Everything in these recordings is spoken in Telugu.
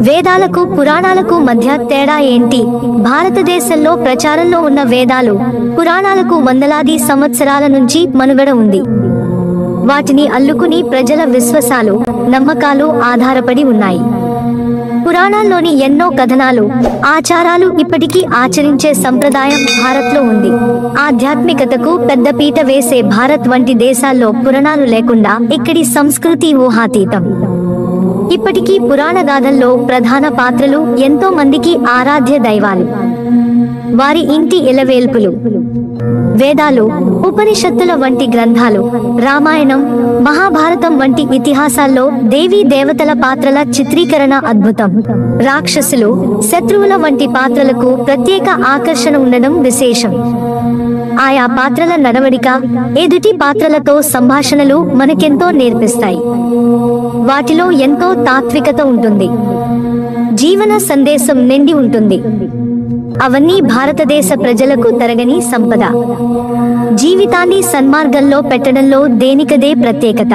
వేదాలకు పురాణాలకు మధ్య తేడా ఏంటి? భారతదేశంలో ప్రచారంలో ఉన్న వేదాలు పురాణాలకు వందలాది సంవత్సరాల నుంచి మనుగడ ఉంది. వాటిని అల్లుకుని ప్రజల విశ్వాసాలు, నమ్మకాలు ఆధారపడి ఉన్నాయి. పురాణాల్లోని ఎన్నో కథనాలు, ఆచారాలు ఇప్పటికీ ఆచరించే సంప్రదాయం భారత్లో ఉంది. ఆధ్యాత్మికతకు పెద్దపీట వేసే భారత్ వంటి దేశాల్లో పురాణాలు లేకుండా ఇక్కడి సంస్కృతి ఊహాతీతం. ఇప్పటికీ పురాణ గాథల్లో ప్రధాన పాత్రలు ఎంతో మందికి ఆరాధ్య దైవాలు, వారి ఇంటి ఇలవేల్పులు. వేదాలు, ఉపనిషత్తుల వంటి గ్రంథాలు, రామాయణం, మహాభారతం వంటి ఇతిహాసాల్లో దేవీ దేవతల పాత్రల చిత్రీకరణ అద్భుతం. రాక్షసులు, శత్రువుల వంటి పాత్రలకు ప్రత్యేక ఆకర్షణ ఉండడం విశేషం. ఆయా పాత్రల నడవడిక, ఎదుటి పాత్రలతో సంభాషణలు మనకెంతో నేర్పిస్తాయి. వాటిలో ఎంతో తాత్వికత ఉంటుంది, జీవన సందేశం నిండి ఉంటుంది. అవన్నీ భారతదేశ ప్రజలకు తరగని సంపద. జీవితాన్ని సన్మార్గంలో పెట్టడంలో దేనికదే ప్రత్యేకత.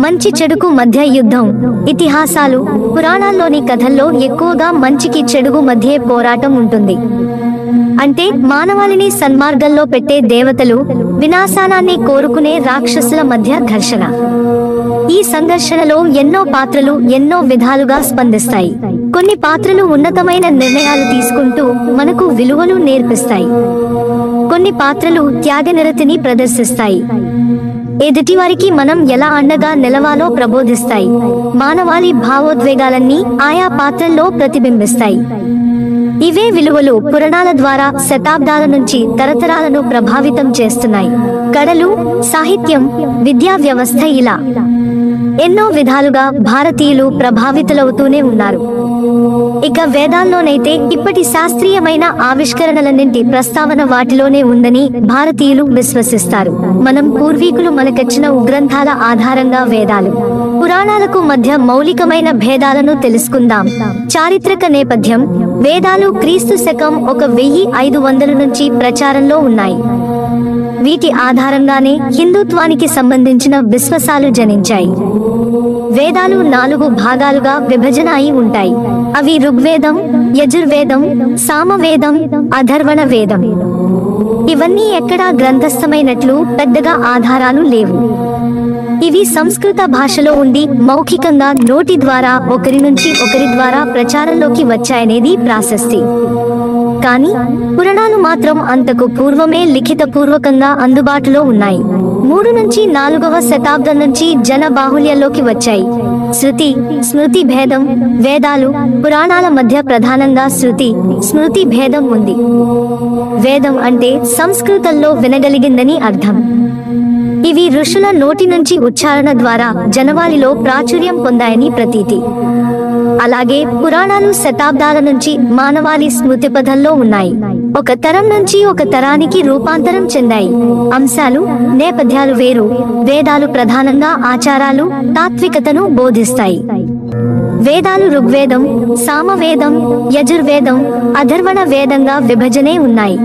మంచి చెడుకు మధ్య యుద్ధం. ఇతిహాసాలు, పురాణాల్లోని కథల్లో ఎక్కువగా మంచికి చెడుకు మధ్య పోరాటం ఉంటుంది. అంటే మానవాళిని సన్మార్గంలో పెట్టే దేవతలు, వినాశానాన్ని కోరుకునే రాక్షసుల మధ్య ఘర్షణ. ఈ సంఘర్షణలో ఎన్నో పాత్రలు ఎన్నో విధాలుగా స్పందిస్తాయి. కొన్ని పాత్రలు ఉన్నతమైన నిర్ణయాలు తీసుకుంటూ మనకు విలువలు నేర్పిస్తాయి. కొన్ని పాత్రలు త్యాగనిరతిని ప్రదర్శిస్తాయి. ఎదుటివారికి మనం ఎలా అండగా నిలవాలో ప్రబోధిస్తాయి. మానవాళి భావోద్వేగాలన్నీ ఆయా పాత్రల్లో ప్రతిబింబిస్తాయి. ఇవే విలువలు పురాణాల ద్వారా శతాబ్దాల నుంచి తరతరాలను ప్రభావితం చేస్తున్నాయి. కళలు, సాహిత్యం, విద్యా వ్యవస్థ ఇలా ఎన్నో విధాలుగా భారతీయులు ప్రభావితులవుతూనే ఉన్నారు. ఇక వేదాల్లోనైతే ఇప్పటి శాస్త్రీయమైన ఆవిష్కరణలన్నింటి ప్రస్తావన వాటిలోనే ఉందని భారతీయులు విశ్వసిస్తారు. మనం పూర్వీకులు మనకిచ్చిన గ్రంథాల ఆధారంగా వేదాలు, పురాణాలకు మధ్య మౌలికమైన భేదాలను తెలుసుకుందాం. చారిత్రక నేపథ్యం. వేదాలు క్రీస్తు శకం 1500 నుంచి ప్రచారంలో ఉన్నాయి. వీటి ఆధారంగానే హిందుత్వానికి సంబంధించిన విశ్వాసాలు జనించాయి. వేదాలు 4 భాగాలుగా విభజన అయి ఉంటాయి. అవి ఋగ్వేదం, యజుర్వేదం, సామవేదం, అథర్వణ వేదం. ఇవన్నీ ఎక్కడా గ్రంథస్థమైనట్లు పెద్దగా ఆధారాలు లేవు. ఇవి సంస్కృత భాషలో ఉండి మౌఖికంగా నోటి ద్వారా ఒకరి నుంచి ఒకరి ద్వారా ప్రచారంలోకి వచ్చాయనేది ప్రాశస్తి. కానీ పురాణాలు మాత్రం అంతకు పూర్వమే లిఖితపూర్వకంగా అందుబాటులో ఉన్నాయి. 3 నుంచి 4వ శతాబ్దం నుంచి జన బాహుళ్యంలోకి వచ్చాయి. శృతి, స్మృతి భేదం. వేదాలు, పురాణాల మధ్య ప్రధానంగా శృతి, స్మృతి భేదం ఉంది. వేదం అంటే సంస్కృతంలో వినగలిగిందని అర్థం. ఇవి ఋషుల నోటి నుంచి ఉచ్చారణ ద్వారా జనవాళిలో ప్రాచుర్యం పొందాయని ప్రతీతి. అలాగే పురాణాలు శతాబ్దాల నుంచి మానవాళి స్మృతిపథంలో ఉన్నాయి. ఒక తరం నుంచి ఒక తరానికి రూపాంతరం చెందాయి. అంశాలు, నేపథ్యాలు వేరు. వేదాలు ప్రధానంగా ఆచారాలు, తాత్వికతను బోధిస్తాయి. వేదాలు ఋగ్వేదం, సామవేదం, యజుర్వేదం, అథర్వణ వేదంగా విభజనే ఉన్నాయి.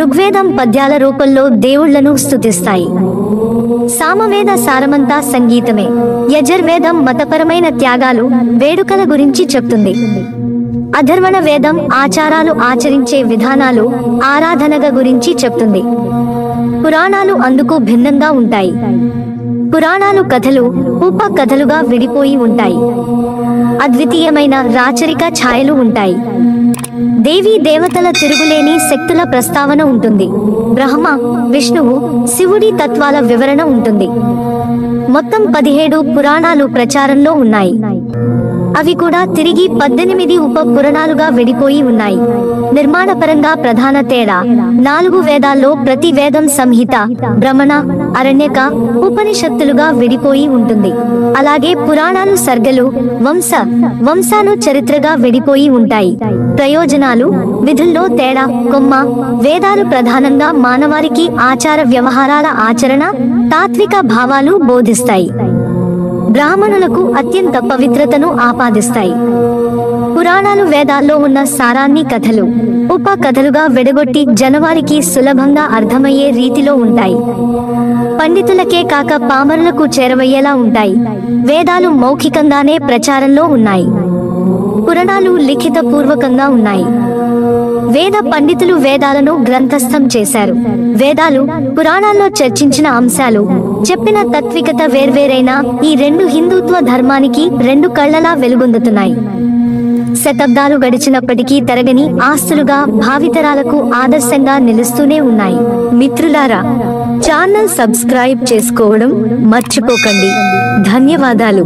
ఋగ్వేదం పద్యాల రూపంలో దేవుళ్లను స్తుతిస్తాయి. సామవేద సారమంతా సంగీతమే. యజుర్వేదం మతపరమైన త్యాగాలు, వేడుకల గురించి చెప్తుంది. అథర్వణ వేదం ఆచారాలు, ఆచరించే విధానాలు, ఆరాధనగా గురించి చెప్తుంది. పురాణాలు అందుకు భిన్నంగా ఉంటాయి. పురాణాలు కథలు, ఉప కథలుగా విడిపోయి ఉంటాయి. అద్వితీయమైన రాచరిక ఛాయలు ఉంటాయి. దేవీ దేవతల తిరుగులేని శక్తుల ప్రస్తావన ఉంటుంది. బ్రహ్మ, విష్ణువు, శివుడి తత్వాల వివరణ ఉంటుంది. మొత్తం 17 పురాణాలు ప్రచారంలో ఉన్నాయి. అవి కూడా తిరిగి 18 ఉప పురాణాలుగా విడిపోయి ఉన్నాయి. నిర్మాణపరంగా ప్రధాన తేడా: 4 వేదాల్లో ప్రతి వేదం సంహిత, బ్రహ్మణ, అరణ్యక, ఉపనిషత్తులుగా విడిపోయి ఉంటుంది. అలాగే పురాణాలు సర్గలు, వంశాను చరిత్రగా విడిపోయి ఉంటాయి. ప్రయోజనాలు, విధుల్లో తేడా. కొమ్మ: వేదాలు ప్రధానంగా మానవారికి ఆచార వ్యవహారాల ఆచరణ, తాత్విక భావాలు బోధిస్తాయి. బ్రాహ్మణులకు అత్యంత పవిత్రతను ఆపాదిస్తాయి. పురాణాలు వేదాల్లో ఉన్న సారాన్ని కథలు, ఉప కథలుగా విడగొట్టి జనవారికి సులభంగా అర్థమయ్యే రీతిలో ఉంటాయి. పండితులకే కాక పామరులకు చేరవయ్యేలా ఉంటాయి. వేదాలు మౌఖికంగానే ప్రచారంలో ఉన్నాయి. పురాణాలు లిఖిత పూర్వకంగా ఉన్నాయి. వేద పండితులు వేదాలను గ్రంథస్థం చేశారు. వేదాలు, పురాణాల్లో చర్చించిన అంశాలు, చెప్పిన తాత్వికత వేర్వేరైన ఈ రెండు హిందుత్వ ధర్మానికి రెండు కళ్ళలా వెలుగొందుతున్నాయి. శతాబ్దాలు గడిచినప్పటికీ తరగని ఆస్తులుగా భావితరాలకు ఆదర్శంగా నిలుస్తూనే ఉన్నాయి. మిత్రులారా, ఛానల్ సబ్స్క్రైబ్ చేసుకోవడం మర్చిపోకండి. ధన్యవాదాలు.